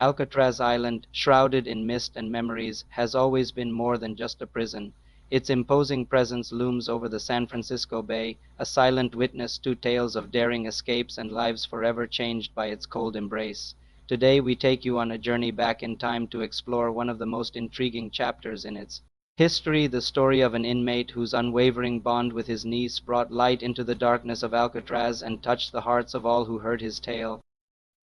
Alcatraz Island, shrouded in mist and memories, has always been more than just a prison. Its imposing presence looms over the San Francisco Bay, a silent witness to tales of daring escapes and lives forever changed by its cold embrace. Today we take you on a journey back in time to explore one of the most intriguing chapters in its history, the story of an inmate whose unwavering bond with his niece brought light into the darkness of Alcatraz and touched the hearts of all who heard his tale.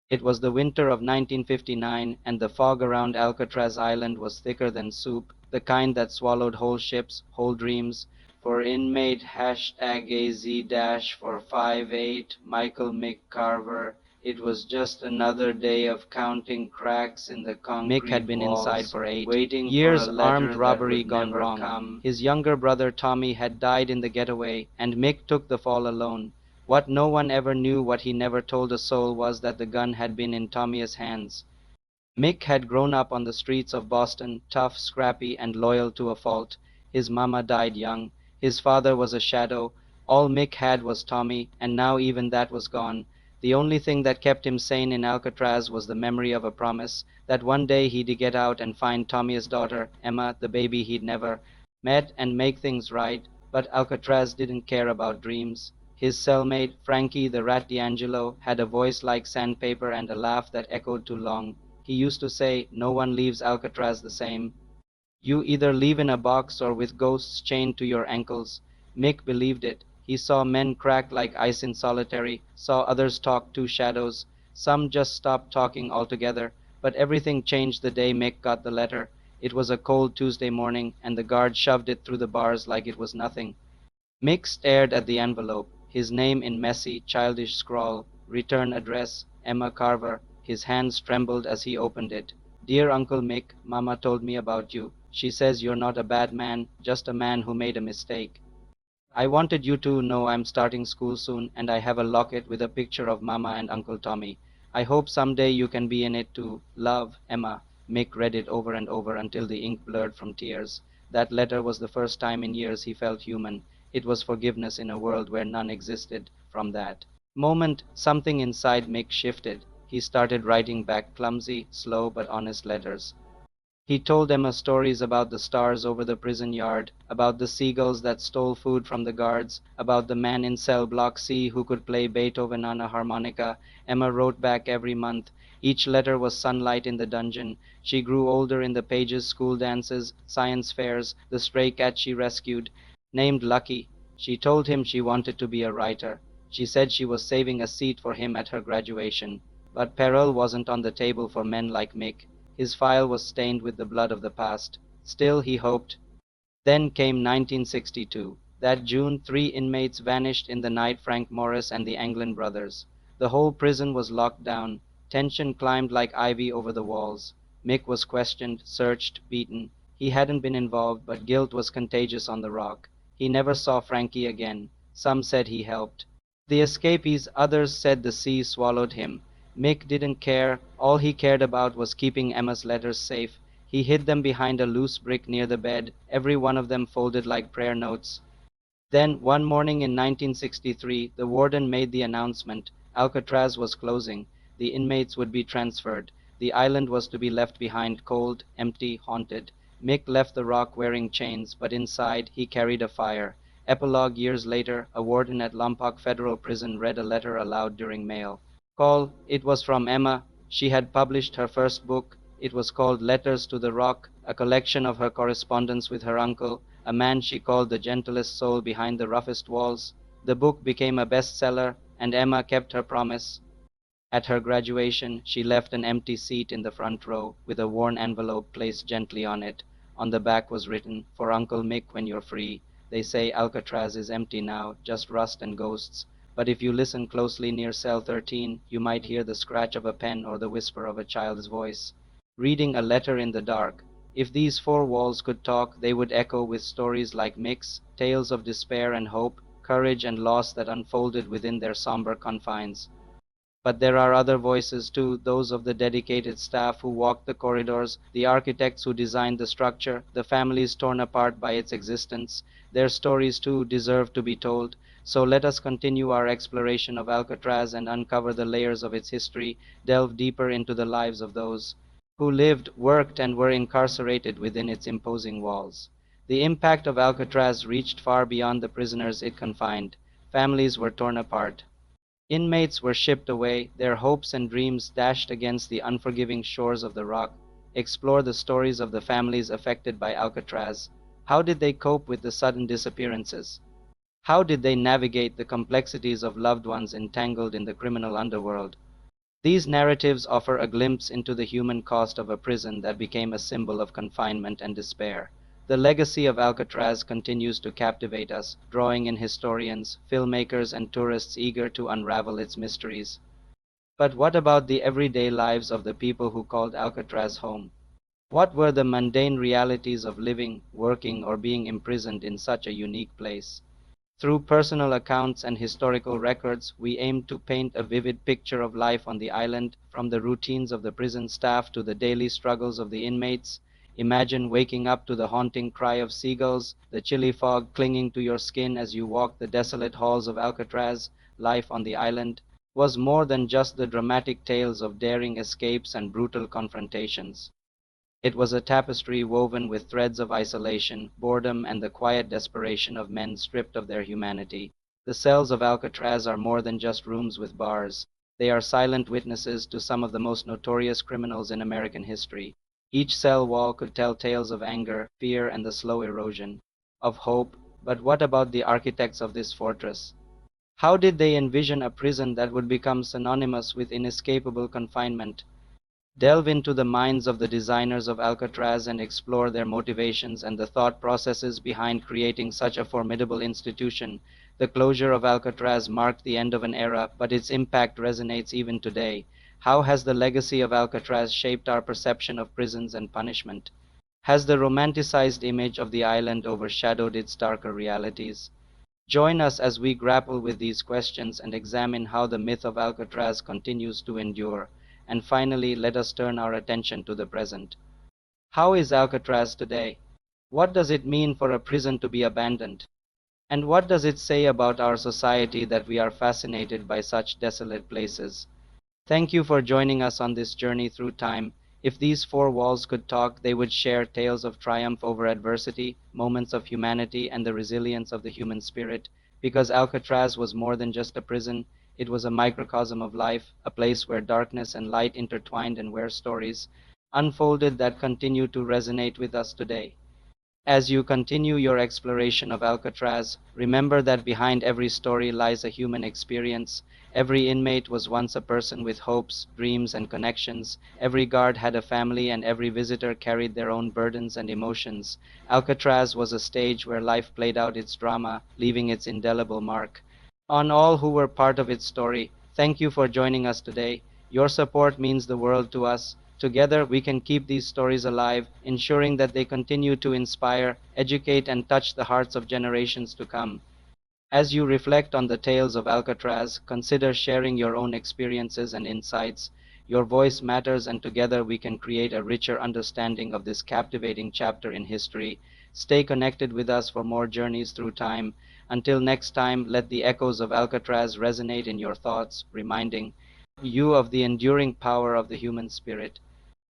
It was the winter of 1959, and the fog around Alcatraz Island was thicker than soup, the kind that swallowed whole ships, whole dreams. For inmate hashtag AZ-458 Michael Mick Carver, it was just another day of counting cracks in the concrete. Mick had been inside for 8 years, armed robbery gone wrong. His younger brother Tommy had died in the getaway, and Mick took the fall alone. What no one ever knew, what he never told a soul, was that the gun had been in Tommy's hands. Mick had grown up on the streets of Boston, tough, scrappy, and loyal to a fault. His mama died young. His father was a shadow. All Mick had was Tommy, and now even that was gone. The only thing that kept him sane in Alcatraz was the memory of a promise that one day he'd get out and find Tommy's daughter, Emma, the baby he'd never met, and make things right. But Alcatraz didn't care about dreams. His cellmate, Frankie the Rat D'Angelo, had a voice like sandpaper and a laugh that echoed too long. He used to say, "No one leaves Alcatraz the same. You either leave in a box or with ghosts chained to your ankles." Mick believed it. He saw men crack like ice in solitary, saw others talk to shadows. Some just stopped talking altogether. But everything changed the day Mick got the letter. It was a cold Tuesday morning, and the guard shoved it through the bars like it was nothing. Mick stared at the envelope, his name in messy, childish scrawl. Return address, Emma Carver. His hands trembled as he opened it. "Dear Uncle Mick, Mama told me about you. She says you're not a bad man, just a man who made a mistake. I wanted you to know I'm starting school soon, and I have a locket with a picture of Mama and Uncle Tommy. I hope someday you can be in it too. Love, Emma." Mick read it over and over until the ink blurred from tears. That letter was the first time in years he felt human. It was forgiveness in a world where none existed. From that moment, something inside Mick shifted. He started writing back clumsy, slow, but honest letters. He told Emma stories about the stars over the prison yard, about the seagulls that stole food from the guards, about the man in cell block C who could play Beethoven on a harmonica. Emma wrote back every month. Each letter was sunlight in the dungeon. She grew older in the pages, school dances, science fairs, the stray cat she rescued, named Lucky. She told him she wanted to be a writer. She said she was saving a seat for him at her graduation. But peril wasn't on the table for men like Mick. His file was stained with the blood of the past. Still, he hoped. Then came 1962. That June, 3 inmates vanished in the night: Frank Morris and the Anglin brothers. The whole prison was locked down. Tension climbed like ivy over the walls. Mick was questioned, searched, beaten. He hadn't been involved, but guilt was contagious on the Rock. He never saw Frankie again. Some said he helped the escapees, others said the sea swallowed him. Mick didn't care. All he cared about was keeping Emma's letters safe. He hid them behind a loose brick near the bed, every one of them folded like prayer notes. Then, one morning in 1963, the warden made the announcement. Alcatraz was closing. The inmates would be transferred. The island was to be left behind, cold, empty, haunted. Mick left the Rock wearing chains, but inside he carried a fire. Epilogue: years later, a warden at Lompoc Federal Prison read a letter aloud during mail call. It was from Emma. She had published her first book. It was called Letters to the Rock, a collection of her correspondence with her uncle, a man she called the gentlest soul behind the roughest walls. The book became a bestseller, and Emma kept her promise. At her graduation, she left an empty seat in the front row, with a worn envelope placed gently on it. On the back was written, "For Uncle Mick when you're free. They say Alcatraz is empty now, just rust and ghosts. But if you listen closely near cell 13, you might hear the scratch of a pen or the whisper of a child's voice, reading a letter in the dark." If these four walls could talk, they would echo with stories like Mick's, tales of despair and hope, courage and loss that unfolded within their somber confines. But there are other voices too, those of the dedicated staff who walked the corridors, the architects who designed the structure, the families torn apart by its existence. Their stories too deserve to be told. So let us continue our exploration of Alcatraz and uncover the layers of its history, delve deeper into the lives of those who lived, worked, and were incarcerated within its imposing walls. The impact of Alcatraz reached far beyond the prisoners it confined. Families were torn apart. Inmates were shipped away, their hopes and dreams dashed against the unforgiving shores of the rock. Explore the stories of the families affected by Alcatraz. How did they cope with the sudden disappearances? How did they navigate the complexities of loved ones entangled in the criminal underworld? These narratives offer a glimpse into the human cost of a prison that became a symbol of confinement and despair. The legacy of Alcatraz continues to captivate us, drawing in historians, filmmakers, and tourists eager to unravel its mysteries. But what about the everyday lives of the people who called Alcatraz home? What were the mundane realities of living, working, or being imprisoned in such a unique place? Through personal accounts and historical records, we aim to paint a vivid picture of life on the island, from the routines of the prison staff to the daily struggles of the inmates. Imagine waking up to the haunting cry of seagulls, the chilly fog clinging to your skin as you walk the desolate halls of Alcatraz. Life on the island was more than just the dramatic tales of daring escapes and brutal confrontations. It was a tapestry woven with threads of isolation, boredom, and the quiet desperation of men stripped of their humanity. The cells of Alcatraz are more than just rooms with bars. They are silent witnesses to some of the most notorious criminals in American history. Each cell wall could tell tales of anger, fear, and the slow erosion of hope. But what about the architects of this fortress? How did they envision a prison that would become synonymous with inescapable confinement? Delve into the minds of the designers of Alcatraz and explore their motivations and the thought processes behind creating such a formidable institution. The closure of Alcatraz marked the end of an era, but its impact resonates even today. How has the legacy of Alcatraz shaped our perception of prisons and punishment? Has the romanticized image of the island overshadowed its darker realities? Join us as we grapple with these questions and examine how the myth of Alcatraz continues to endure. And finally, let us turn our attention to the present. How is Alcatraz today? What does it mean for a prison to be abandoned? And what does it say about our society that we are fascinated by such desolate places? Thank you for joining us on this journey through time. If these four walls could talk, they would share tales of triumph over adversity, moments of humanity, and the resilience of the human spirit. Because Alcatraz was more than just a prison, it was a microcosm of life, a place where darkness and light intertwined and where stories unfolded that continue to resonate with us today. As you continue your exploration of Alcatraz, remember that behind every story lies a human experience. Every inmate was once a person with hopes, dreams, and connections. Every guard had a family, and every visitor carried their own burdens and emotions. Alcatraz was a stage where life played out its drama, leaving its indelible mark on all who were part of its story. Thank you for joining us today. Your support means the world to us. Together, we can keep these stories alive, ensuring that they continue to inspire, educate, and touch the hearts of generations to come. As you reflect on the tales of Alcatraz, consider sharing your own experiences and insights. Your voice matters, and together we can create a richer understanding of this captivating chapter in history. Stay connected with us for more journeys through time. Until next time, let the echoes of Alcatraz resonate in your thoughts, reminding you of the enduring power of the human spirit.